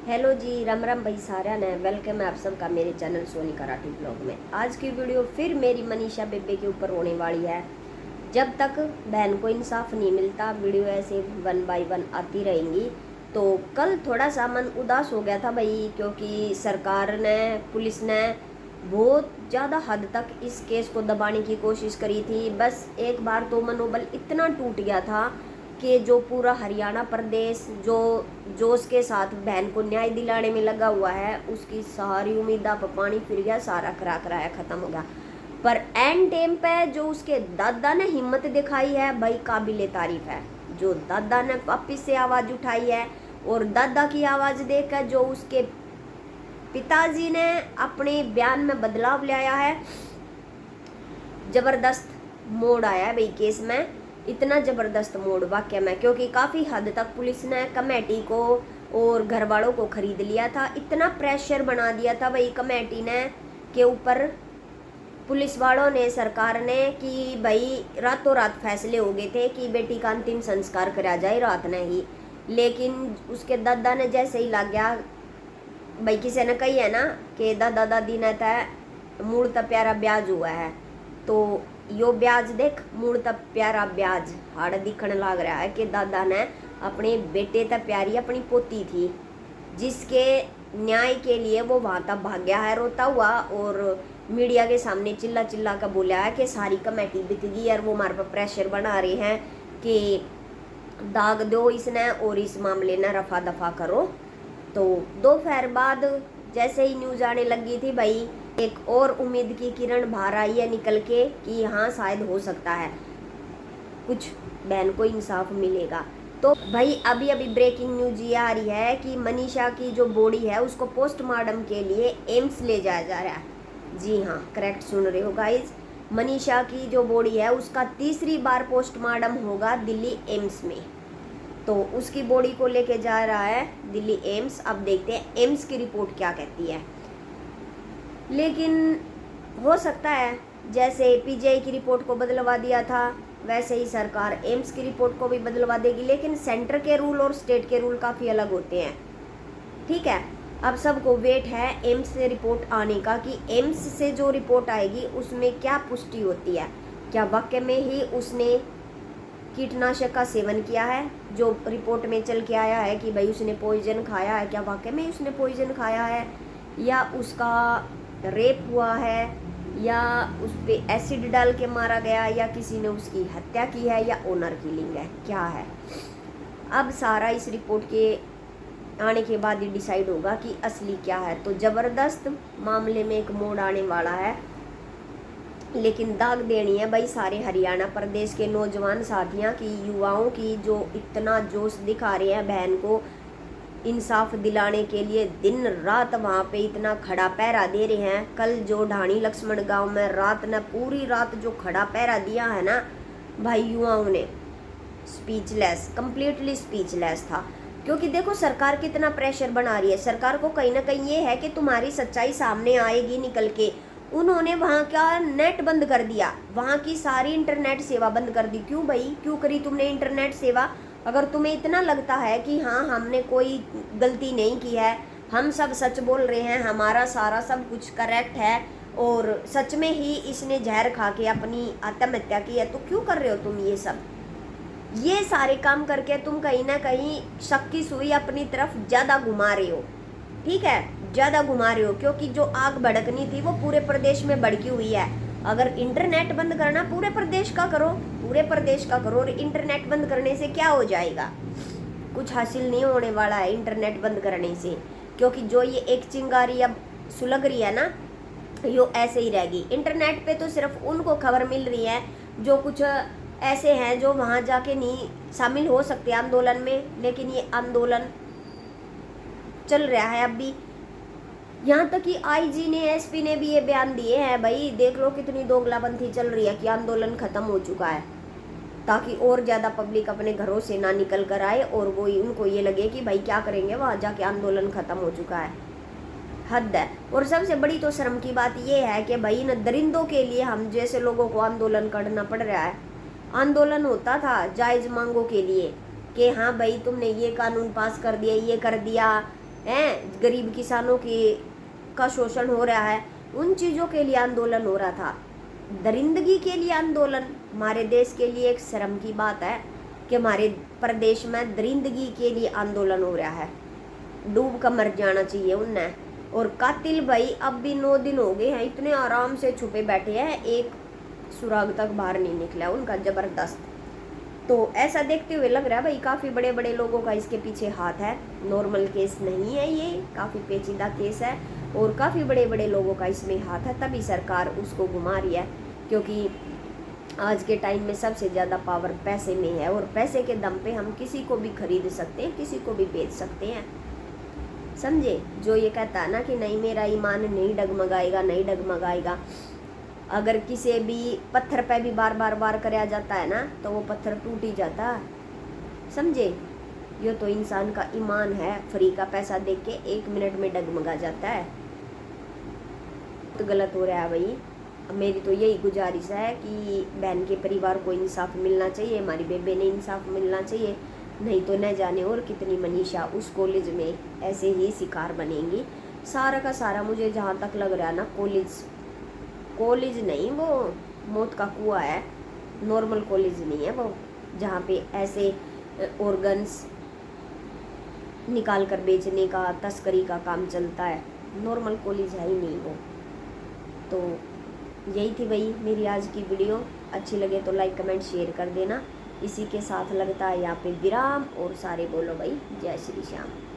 Hello जी, राम राम भाई सारा ने वेलकम है आप सबका मेरे चैनल सोनी कराठी ब्लॉग में। आज की वीडियो फिर मेरी मनीषा बेबे के ऊपर होने वाली है। जब तक बहन को इंसाफ नहीं मिलता वीडियो ऐसे 1 बाय 1 आती रहेंगी। तो कल थोड़ा सा मन उदास हो गया था भाई, क्योंकि सरकार ने, पुलिस ने बहुत ज़्यादा हद तक इस केस को दबाने की कोशिश करी थी। बस एक बार तो मनोबल इतना टूट गया था कि जो पूरा हरियाणा प्रदेश जो जोश के साथ बहन को न्याय दिलाने में लगा हुआ है, उसकी सारी उम्मीदा पर पानी फिर गया, सारा करा कराया ख़त्म हो गया। पर एंड टाइम पे जो उसके दादा ने हिम्मत दिखाई है भाई, काबिले तारीफ है। जो दादा ने वापिस से आवाज़ उठाई है और दादा की आवाज़ देकर जो उसके पिताजी ने अपने बयान में बदलाव लाया है, ज़बरदस्त मोड़ आया है भाई केस में। इतना ज़बरदस्त मोड़ वाकई में, क्योंकि काफ़ी हद तक पुलिस ने कमेटी को और घर वालों को खरीद लिया था। इतना प्रेशर बना दिया था भाई कमेटी ने के ऊपर, पुलिस वालों ने, सरकार ने, कि भाई रातों रात फैसले हो गए थे कि बेटी का अंतिम संस्कार करा जाए रात ने ही। लेकिन उसके दादा ने जैसे ही लग गया भाई, किसी ने कही है ना कि दादा दादी ने तय मूल तब प्यारा ब्याज हुआ है, तो यो ब्याज देख, मूल तब प्यारा ब्याज हाड़ दिखने लग रहा है कि दादा ने अपने बेटे तक प्यारी अपनी पोती थी, जिसके न्याय के लिए वो वहाँ तक भाग गया है रोता हुआ, और मीडिया के सामने चिल्ला चिल्ला कर बोला है कि सारी कमेटी बिक गई और वो हमारे पर प्रेशर बना रहे हैं कि दाग दो इसने और इस मामले ने रफा दफा करो। तो दोपहर बाद जैसे ही न्यूज़ आने लगी थी भाई, एक और उम्मीद की किरण बाहर आई है निकल के कि हाँ शायद हो सकता है कुछ बहन को इंसाफ मिलेगा। तो भाई अभी अभी ब्रेकिंग न्यूज ये आ रही है कि मनीषा की जो बॉडी है उसको पोस्टमार्टम के लिए एम्स ले जाया जा रहा है। जी हाँ, करेक्ट सुन रहे हो गाइज, मनीषा की जो बॉडी है उसका तीसरी बार पोस्टमार्टम होगा दिल्ली एम्स में। तो उसकी बॉडी को लेके जा रहा है दिल्ली एम्स। अब देखते हैं एम्स की रिपोर्ट क्या कहती है। लेकिन हो सकता है जैसे पीजीआई की रिपोर्ट को बदलवा दिया था, वैसे ही सरकार एम्स की रिपोर्ट को भी बदलवा देगी। लेकिन सेंटर के रूल और स्टेट के रूल काफ़ी अलग होते हैं, ठीक है। अब सबको वेट है एम्स से रिपोर्ट आने का कि एम्स से जो रिपोर्ट आएगी उसमें क्या पुष्टि होती है। क्या वाकई में ही उसने कीटनाशक का सेवन किया है, जो रिपोर्ट में चल के आया है कि भाई उसने पॉइजन खाया है, क्या वाकई में उसने पॉइजन खाया है, या उसका रेप हुआ है, या उस पर एसिड डाल के मारा गया, या किसी ने उसकी हत्या की है, या ऑनर किलिंग है, क्या है। अब सारा इस रिपोर्ट के आने के बाद ही डिसाइड होगा कि असली क्या है। तो ज़बरदस्त मामले में एक मोड़ आने वाला है। लेकिन दाग देनी है भाई सारे हरियाणा प्रदेश के नौजवान साथियाँ की, युवाओं की, जो इतना जोश दिखा रहे हैं बहन को इंसाफ दिलाने के लिए, दिन रात वहाँ पे इतना खड़ा पहरा दे रहे हैं। कल जो ढाणी लक्ष्मण गांव में रात ने पूरी रात जो खड़ा पहरा दिया है ना भाई, युवाओं ने स्पीचलेस, कंप्लीटली स्पीचलेस था। क्योंकि देखो सरकार कितना प्रेशर बना रही है। सरकार को कहीं ना कहीं ये है कि तुम्हारी सच्चाई सामने आएगी निकल के। उन्होंने वहाँ का नेट बंद कर दिया, वहाँ की सारी इंटरनेट सेवा बंद कर दी। क्यों भाई, क्यों करी तुमने इंटरनेट सेवा? अगर तुम्हें इतना लगता है कि हाँ हमने कोई गलती नहीं की है, हम सब सच बोल रहे हैं, हमारा सारा सब कुछ करेक्ट है, और सच में ही इसने जहर खा के अपनी आत्महत्या की है, तो क्यों कर रहे हो तुम ये सब? ये सारे काम करके तुम कहीं ना कहीं शक की सुई अपनी तरफ ज़्यादा घुमा रहे हो, ठीक है, ज़्यादा घुमा रहे हो। क्योंकि जो आग भड़कनी थी वो पूरे प्रदेश में भड़की हुई है। अगर इंटरनेट बंद करना पूरे प्रदेश का करो, पूरे प्रदेश का करो। और इंटरनेट बंद करने से क्या हो जाएगा? कुछ हासिल नहीं होने वाला है इंटरनेट बंद करने से, क्योंकि जो ये एक चिंगारी अब सुलग रही है ना, यो ऐसे ही रहेगी। इंटरनेट पे तो सिर्फ उनको खबर मिल रही है जो कुछ ऐसे हैं जो वहाँ जाके नहीं शामिल हो सकते आंदोलन में। लेकिन ये आंदोलन चल रहा है अब भी। यहाँ तक कि आईजी ने, एसपी ने भी ये बयान दिए हैं भाई, देख लो कितनी दोगलापंथी चल रही है कि आंदोलन खत्म हो चुका है, ताकि और ज़्यादा पब्लिक अपने घरों से ना निकल कर आए और वो उनको ये लगे कि भाई क्या करेंगे वहाँ जाके, आंदोलन खत्म हो चुका है। हद है। और सबसे बड़ी तो शर्म की बात ये है कि भाई न दरिंदों के लिए हम जैसे लोगों को आंदोलन करना पड़ रहा है। आंदोलन होता था जायज़ मांगों के लिए कि हाँ भाई तुमने ये कानून पास कर दिया, ये कर दिया, हैं, गरीब किसानों की का शोषण हो रहा है, उन चीज़ों के लिए आंदोलन हो रहा था। दरिंदगी के लिए आंदोलन, हमारे देश के लिए एक शर्म की बात है कि हमारे प्रदेश में दरिंदगी के लिए आंदोलन हो रहा है। डूब कर मर जाना चाहिए उन्हें। और कातिल भाई अब भी 9 दिन हो गए हैं, इतने आराम से छुपे बैठे हैं, एक सुराग तक बाहर नहीं निकला उनका, जबरदस्त। तो ऐसा देखते हुए लग रहा है भाई काफ़ी बड़े बड़े लोगों का इसके पीछे हाथ है। नॉर्मल केस नहीं है ये, काफ़ी पेचीदा केस है और काफ़ी बड़े बड़े लोगों का इसमें हाथ है, तभी सरकार उसको घुमा रही है। क्योंकि आज के टाइम में सबसे ज़्यादा पावर पैसे में है और पैसे के दम पे हम किसी को भी खरीद सकते हैं, किसी को भी बेच सकते हैं, समझे। जो ये कहता है ना कि नहीं मेरा ईमान नहीं डगमगाएगा, नहीं डगमगाएगा, अगर किसी भी पत्थर पे भी बार बार वार कराया जाता है ना तो वो पत्थर टूट ही जाता है, समझे। ये तो इंसान का ईमान है, फ्री का पैसा देख के 1 मिनट में डगमगा जाता है। तो गलत हो रहा है भाई। मेरी तो यही गुजारिश है कि बहन के परिवार को इंसाफ मिलना चाहिए, हमारी बेबे ने इंसाफ मिलना चाहिए, नहीं तो न जाने और कितनी मनीषा उस कॉलेज में ऐसे ही शिकार बनेंगी। सारा का सारा मुझे जहाँ तक लग रहा है ना, कॉलेज नहीं, वो मौत का कुआं है, नॉर्मल कॉलेज नहीं है वो, जहाँ पे ऐसे ऑर्गन्स निकाल कर बेचने का, तस्करी का काम चलता है। नॉर्मल कॉलेज है ही नहीं वो। तो यही थी भाई मेरी आज की वीडियो। अच्छी लगे तो लाइक कमेंट शेयर कर देना। इसी के साथ लगता है यहाँ पे विराम, और सारे बोलो भाई जय श्री श्याम।